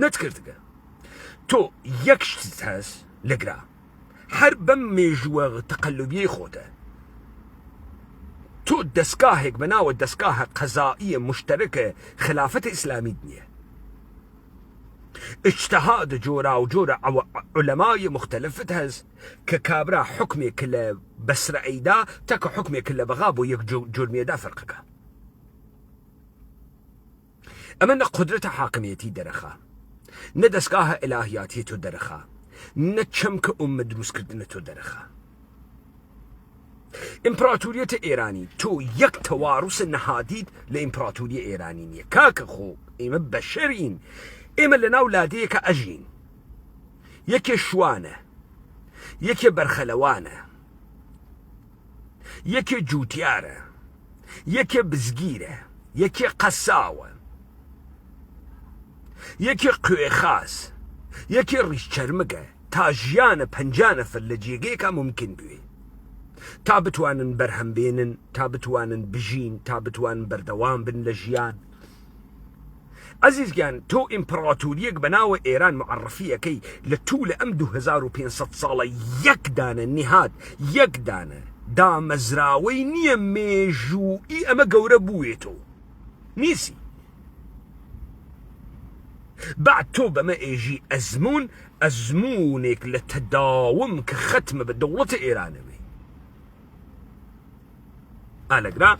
نەتکردگە. تۆ یەک شت هەست لەگرا هەر بەم مێژووە تەقەلوبیەی خۆتە. تۆ دەستگاهێک بەناوە دەستگاهە قەزائیە مشتەرەکە خلافەتە ئیسلامیت نییە. اجتهاد جۆرا و جۆرە عولەمای مختلفت هەست کە کابرا حکمێک لە بەسرەعیدا تاکە حکمێک لە بەغا بۆ یەک جرمێدا فەرقەکە. ئەمە نە قودرەتە حاکمیەتی دەرەخا، نە دەستگاهە ئیلاهیاتی تۆ دەرەخا، نە چەمکە ئومە دروستکردنە تۆ دەرەخا. ئیمپراتۆریەتە ئێرانی تۆ یەک تەواڕوسە نەهادید لە ئیمپراتۆریە ئێرانی نییە. کاکە خۆ ئێمە بەشەرین، ئێمە لە ناو لادەیەکە ئەژین. یەکێ شوانە، یەکێ بەرخەلەوانە، یەکێ جووتیارە، یەکێ بزگیرە، یەکێ قەساوە، یەکێ کوێخاس، یەکێ ڕیشچەرمگە. تا ژیانە 50 نەفەر لە جێگەیەکە ممکن بوێ. تا بتوانن بەرهەم بێنن، تا بتوانن بژین، تا بتوانن بەردەوام بن لە ژیان. عزیزگیان، تۆ ئیمپراتوریەک بەناوە ئێران معرفیەکەی لە توو لە ئەم 2500 ساڵە یەک دانە نهاد، یەک دانە دامەزراوەی نییە مێژووئی ئەمە گەورە بووێتەوە نیسی. بعد تۆ بەمە ئێژی ئەزمونێک لە تەداوم کە ختمە بە دەوڵەتە ئێرانەوەی. ئالەگرا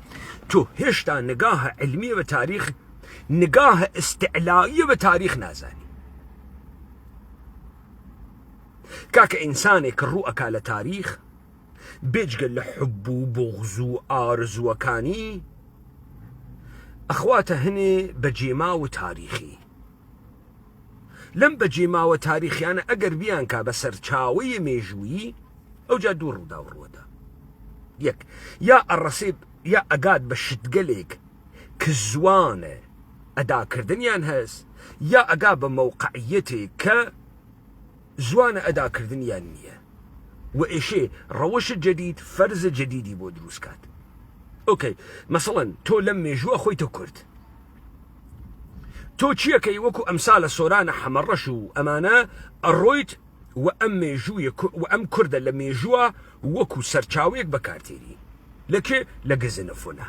تۆ هێشتا نگاهە علمیە بە تاریخ، نگاهە ئستعلاییە بە تاریخ نازانی. کاکە ئینسانێک ڕوو ئەکا لە تاریخ بێجگە لە حب و بغز و ئارزووەکانی ئەخواتە هەنێ بەجێماوە تاریخی. لەم بەجێماوە تاریخیانە ئەگەر بیان کا بە سەرچاوەی مێژوویی ئەوجا دوو ڕوودا و ڕووەدا. یەک یا ئەڕەسێ یا ئەگات بە شتگەلێک کە زوانە ئەداکردنیان هەست، یا ئەگا بە مەوقعیەتێک کە زوانە ئەداکردنیان نییە و ئێشێ ڕەوەشت جەدید فەرزە جەدیدی بۆ دروست کات. ئۆکەی مەسەڵەن تۆ لەم مێژووە خۆیتە کورد، تۆ چیەکەی وەکو ئەمسالە سۆرانە حەمەڕەش و ئەمانە ئەڕۆیت و ئەم مێژوویە و ئەم کوردە لە مێژووە وەکو سەرچاوەیەک بەکارتێری لەکێ لە گزنەفۆنە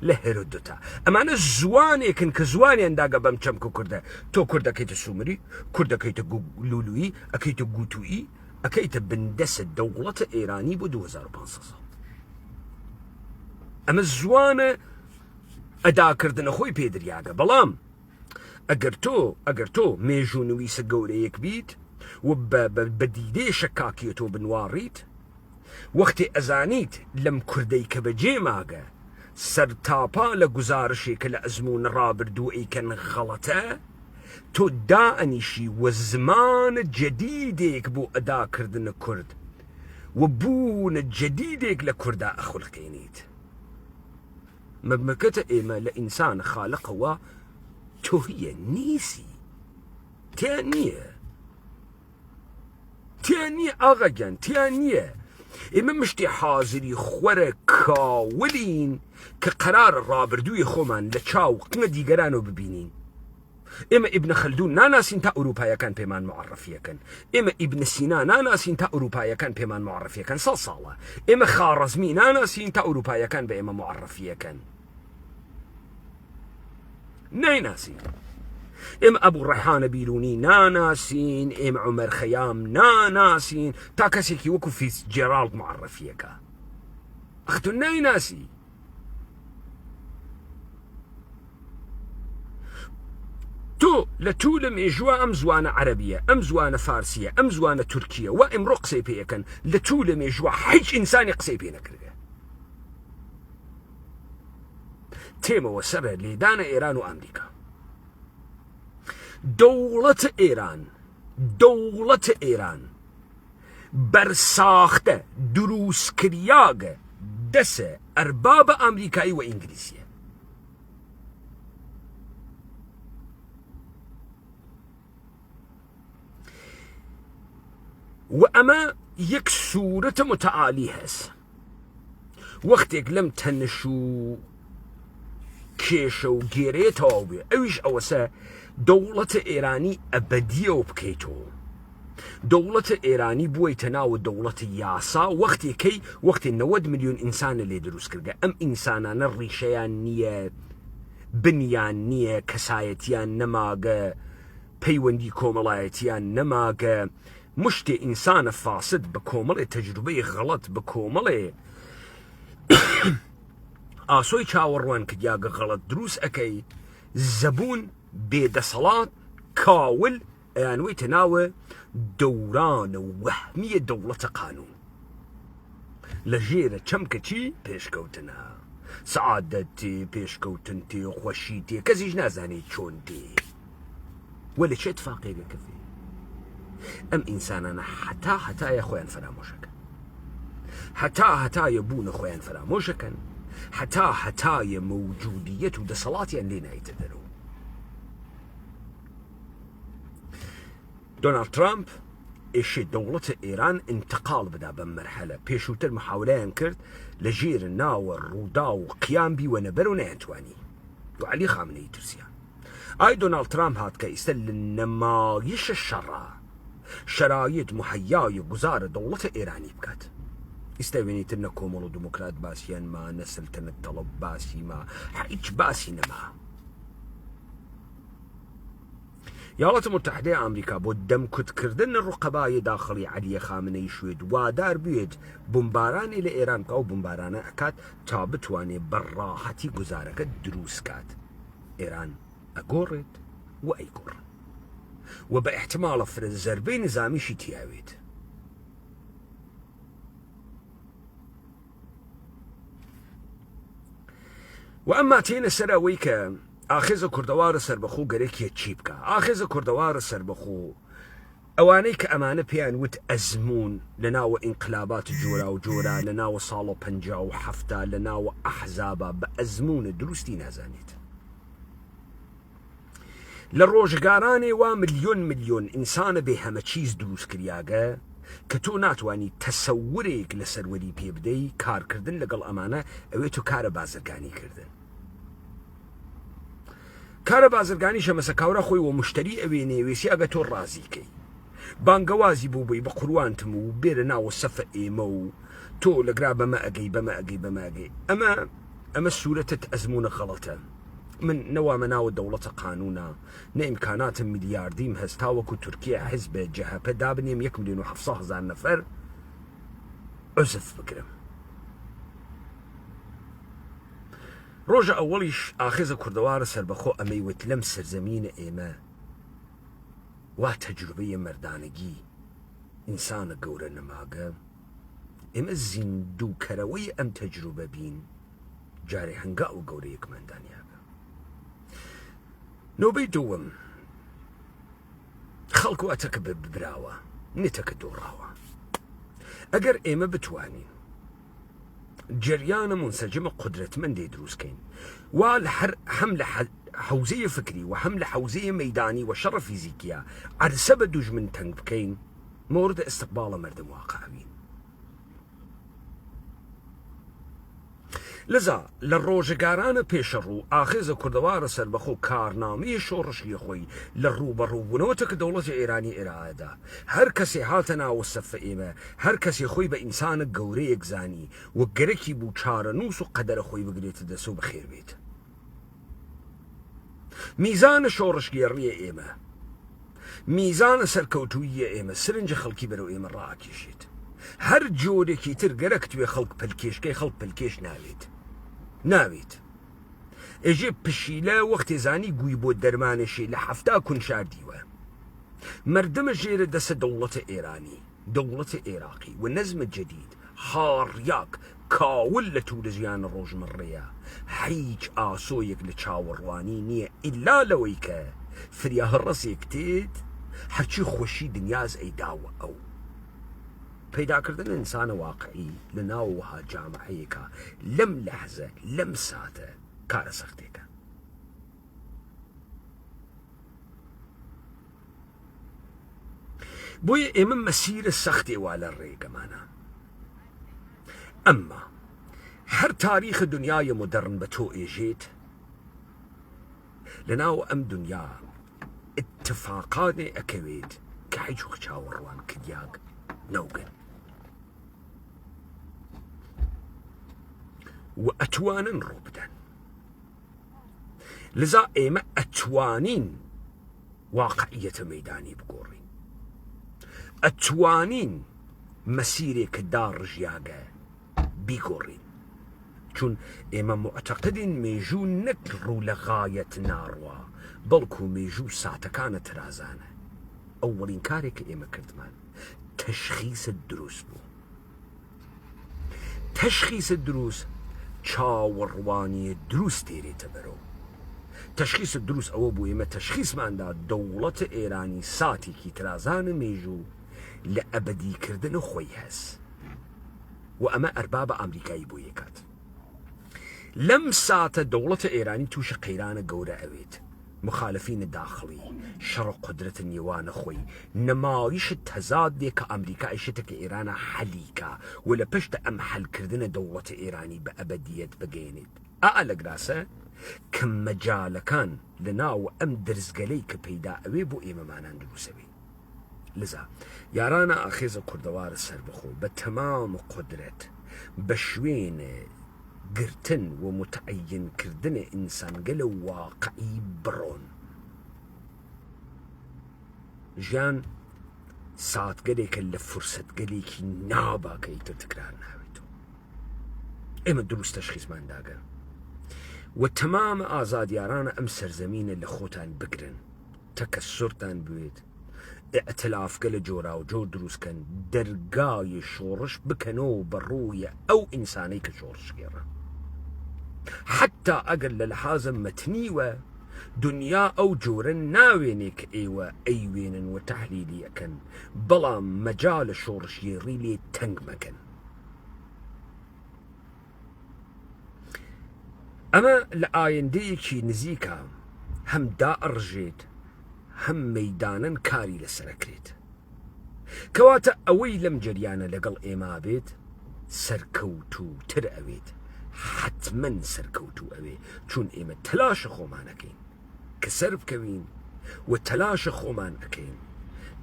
لە هێرۆدۆتا. ئەمانە زوانێکن کە زوانیان داگە بەم چەمکە کوردە. تۆ کوردەکەیتە سومری، کوردەکەیتە لولویی، ئەکەیتە گوتویی، ئەکەیتە بندەسە دەوڵەتە ئێرانی بۆ 2500 ساڵ. ئەمە زوانە ئەداکردنە خۆی پێدریاگە. بەڵام ئەگەر تۆ مێژوو نوویسە گەورەیەک بیت و بە دیدێ شەکاکیە تۆ بنواڕیت، وەختێ ئەزانیت لەم کوردەی کە بەجێ ماگە سەرتاپا لە گزارشێکە لە ئەزمون ڕابردوو ئەیکەن غەڵەتە، تۆ دائەنیشی و زمانە جەدیدێک بۆ ئەداکردنە کورد و بوونە جەدیدێک لە کووردا ئەخولقێنیت. مەملەکەتە ئێمە لە ئینسان خالقەوە تۆهیە نیسی، تیان نییە ئاغاگیان، تیان نییە. ئێمە مشتی حازری خوەرە کاولین کە قەرارە ڕابردووی خۆمان لە چاو قنە دیگەرانەوە ببینین. ئێمە ئیبنە خەلدون ناناسین تا ئەوروپایەکان پێمان معرفیەکەن، ئێمە ئیبنە سینا ناناسین تا ئەوروپایەکان پێمان معرفیەکەن. سەڵ ساڵە ئێمە خاڕەزمی ناناسین تا ئەوروپایەکان بە ئێمە معرفیەکەن. نایناسین. ئێمە ئەبوو ڕەحانە بیرونی ناناسین، ئێمە عومەر خەیام ناناسین تا کەسێکی وەکو فیتزجێرالد معرفیەکە. ئەختۆ نایناسی. تۆ لە توو لە مێژووە ئەم زوانە عەرەبیە، ئەم زوانە فارسیە، ئەم زوانە تورکیە و ئێمڕۆ قسەی پێیەکەن. لە توو لە مێژووە هیچ ئینسانی قسەی پێ نەکردە. تێمەوە سەرە لێدانە ئێران و ئەمریکا. دەوڵەتە ئێران بەرساختە دروستکریاگە دەسە ئەربابە ئەمریکایی و ئینگلیزیە. و ئەمە یەک سوورەتە متعالی هەست. وەختێک لەم تەنش و کێشە و گێرێتەوە بێ، ئەویش ئەوەسە دەوڵەتە ئێرانی ئەبەدیەوە بکەیتەوە. دەوڵەتە ئێرانی بوویتە ناوە دەوڵەتی یاسا وەختی 90 ملیۆن ئینسانە لێ دروست کردە. ئەم ئینسانانە ڕیشەیان نییە، بنیان نییە، کەسایەتیان نەماگە، پەیوەندی کۆمەڵایەتیان نەماگە. مشتێ ئینسانە فاسد بە کۆمەڵێ تەجروبەی غەڵەت بە کۆمەڵێ ئاسۆی چاوەڕوان کردیاگە غەڵەت دروست ئەەکەی. زەبوون بێدەسەڵات کاول ئەیانوەیتە ناوە دەورانە وەهمیە دەوڵەتە قانون. لە ژێرە چەمکە چی پێشکەوتنە، سەعادەت تێ، پێشکەوتن تێ، خۆشی تێ، کەسیش نازانێت چۆن تێ وە لە چێ اتفاقێکە کەفێ. ئەم ئینسانانە هەتایە خۆیان فەرامۆشەکەن، هەتایە بوونە خۆیان فەرامۆشەکەن، هەتایە مەوجودیەت و دەسەڵاتیان لێ نایتە دەرەوە. دۆناڵد ترامپ ئێشێ دەوڵەتە ئێران انتقال بدا بەم مەرحەلە پێشووتر محاولەیان کرد لە ژێر ناوە ڕوودا و قیام بیوەنە بەر و نەیانتوانی و عەلی خامنەی ترسیان ئای دۆناڵد ترامپ هات کە ئێستا لە نەمایشە شەڕە شەرایط مهەیای گوزارە دەوڵەتە ئێرانی بکات ئێستا وێنیتر نە کۆمەڵ و دموکرات باسییان ما نە سلتەنەت تەڵەب باسی ما هیچ باسی نەما یاڵەتە متحدەی ئەمریکا بۆ دەمکوتکردن ڕوقەبای داخڵی عەلیە خامنەی شوێد وادار بوێت بمبارانی لە ئێران بکە و بمبارانە ئەکات تا بتوانێت بەڕاحەتی گوزارەکە دروست کات ئێران ئەگۆڕێت و ئەیگۆڕن و بە احتمالە فرە زەربەی نظامیشی تیاوێت و ئەمما تێنە سەر ئەوەی کە ئاخێزە کوردەوارە سەربەخۆ گەرەکیە چی بکە ئاخێزە کوردەوارە سەربەخۆ ئەوانەی کە ئەمانە پێیان وت ئەزمون لە ناوە ئینقلابات جۆرا و جۆرا لە ناوە ساڵە 57 لە ناوە ئەحزابە بە ئەزمونە دروستی نازانێت لە ڕۆژگارانێ وا ملیۆن ئینسانە بێ هەمە چیز دروست کریاگە کە تۆ ناتوانی تەسەورێک لە سەروەری پێ بدەی کارکردن لەگەڵ ئەمانە ئەوێت تۆ کارە بازرگانی کردن کارە بازرگانی شەمەسەکاورە خۆی و مشتری ئەوێنێ وێسی ئەگە تۆ ڕازیکەی بانگەوازی بوو بووی بە قوروانتم و بێرە ناوە سەفە ئێمە و تۆ لەگرا بەمە ئەگەی بەمە ئەگەی ئەمە سوورەتت ئەزمونە غەڵەتە من نەوامە ناوە دەوڵەتە قانونە نە ئیمکاناتە میلیاردیم هەستاوەکو تورکیا حزبە جەهەپە دابنێم 1,700,000 نەفەر ئۆزف بکرم ڕۆژە ئەوەڵیش ئاخێزە کوردەوارە سەربەخۆ ئەمەیوت لەم سەرزەمینە ئێمە وا تەجروبەیە مەردانەگی ئینسانە گەورە نەماگە ئێمە زیندووکەرەوەی ئەم تەجروبە بین جارێ هەنگا و گەورەیەکمەندانیاگە نۆبەی دووەم خەڵکو ئەتەکە ببراوە نێتەکە دۆڕاوە ئەگەر ئێمە بتوانین جریانە منسەجمە قدرەتمەندێ دروستکەین وا هەم لە حوزەیە فکری و هەم لە حوزەیە مەیدانی و شەڕە فیزیکیە عەرسە بە دوژمن تەنگ بکەین مۆردە ئستقباڵە مەردم واقعوین لذا لە ڕۆژگارانە پێشەڕوو ئاخێزە کوردەوارە سەربەخۆ کارنامەیە شۆڕشی خۆی لە ڕووبەڕووبوونەوەتە کە دەوڵەتی ئێرانی ئێرایەدا هەر کەسێ هاتە ناوە سەفە ئێمە هەر کەسێ خۆی بە ئینسانە گەورەیەک زانی و گەرەکی بوو چارە نووس و قەدەرە خۆی بگرێتە دەست و بەخێر بێت میزانە شۆڕشگێڕیە ئێمە میزانە سەرکەوتوویە ئێمە سرنجە خەڵکی بەرەو ئێمە ڕاکێشێت هەر جۆرێکی تر گەرەک توێ خەڵک پلکێشکەی خەڵک پلکێش ناوێت ئێژێ پشیلە وەختێ زانی گووی بۆ دەرمانێشی لە 70 کونشاردیوە مردمە ژێرە دەسە دەوڵەتە ئێرانی دەوڵەتە عێراقی و نەزمە جەدید هاڕیاک کاول لە توورە ژیانە ڕۆژمەڕێیە هیچ ئاسۆیەک لە چاوەڕوانی نییە ئیلا لەوەی کە فریا هەڕەسێک تێت هەرچی خۆشی دنیاز ئەیداوە ئەو پەیداکردن ئینسانە واقعی لە ناوەها جامعەیەکە لەم لەحزە لەم ساتە کارە سەختێکە بۆیە ئێمە مەسیرە سەختێ وا لە ڕێگەمانە ئەمما هەر تاریخە دنیای مۆدەرن بە تۆ ئێژێت لە ناو ئەم دنیا اتفاقانێ ئەکەوێت کە هیچ چاوەڕوان کردیاک نەوگەن و ئەتوانن ڕوو بدەن لذا ئێمە ئەتوانین واقعیەتە مەیدانی بگۆڕین ئەتوانین مەسیرێکە داڕژیاگە بیگۆڕین چون ئێمە معتەقدین مێژوو نەک ڕوو لە غایەت ناڕوا بەڵکو مێژوو ساتەکانە ترازانە ئەووەڵین کارێک کە ئێمە کردمان تەشخیصت دروست بوو تەشخیصت دروست چاوەڕوانی دروست تێرێتە بەرەو تەشخیصت دروست ئەوە بوو ئێمە تەشخیصماندا دەوڵەتە ئێرانی ساتێکی ترازانە مێژوو لە ئەبەدیکردن خۆی هەست و ئەمە ئەربابە ئەمریکایی بۆ یەکات لەم ساتە دەوڵەتە ئێرانی تووشە قەیرانە گەورە ئەوێت مخالفين داخلي شر قدرة نيوان خوي نمايش التزاد لك أمريكا عيشتك إيران حليكا ولا بشت أم حل كردنا دولة إيراني بأبدية بجيند أقلق راسه كم مجال كان لنا وأم درزقليك بيدا أوي بو إيما معنا ندروسوي لذا يارانا أخيز كردوار السربخو بتمام قدرة بشوين قرتن ومتعين كردن إنسان قلو واقعي برون جان ساعت قليك اللي فرصة قليك نابا كي تتكرار ناويتو إما دروس تشخيص من داقا والتمام آزاد يارانا أم سرزمين اللي خوتان بقرن تكسرتان بويت ائتلاف قل جورا وجور دروس كان درقاي شورش بكنو بروية أو إنساني كشورش غيره حتى أقل للحازم متنيوة دنيا أو جورن ناوينك إيوة أيوين وتحليلي أكن بلا مجال شورش يريلي تنق مكن أما لآين ديكي نزيكا هم دائر جيد هم ميدانا كاري لسركريت كواتا أوي لم جريانا لقل إيما بيت سركوتو ترأويت حتما سركوتو أوي چون إيما تلاش خومان أكين كسرب كوين وتلاش خومان أكين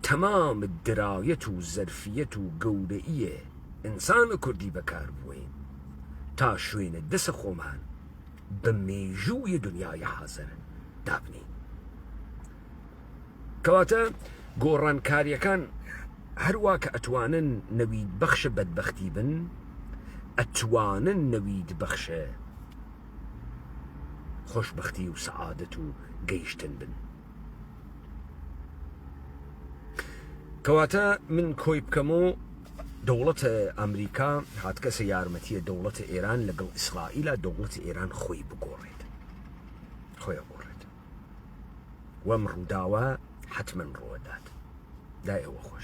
تمام الدراية والزرفية وقودئية إنسان كردي بكار بوين تاشوين الدس خومان بميجوي دنياي حاضر دابني كواتا قوران كاريا كان هرواك أتوانن نويد بخش بدبختي بن أتوانن نويد بخش خوشبختي وسعادة وقيشتن بن كواتا من كويب كمو دولة أمريكا هاتك سيارمتية دولة إيران لقل إسرائيل دولة إيران خوي بقوريد خوي بقوريد ومرو داوا حتما روادات داي هو خوش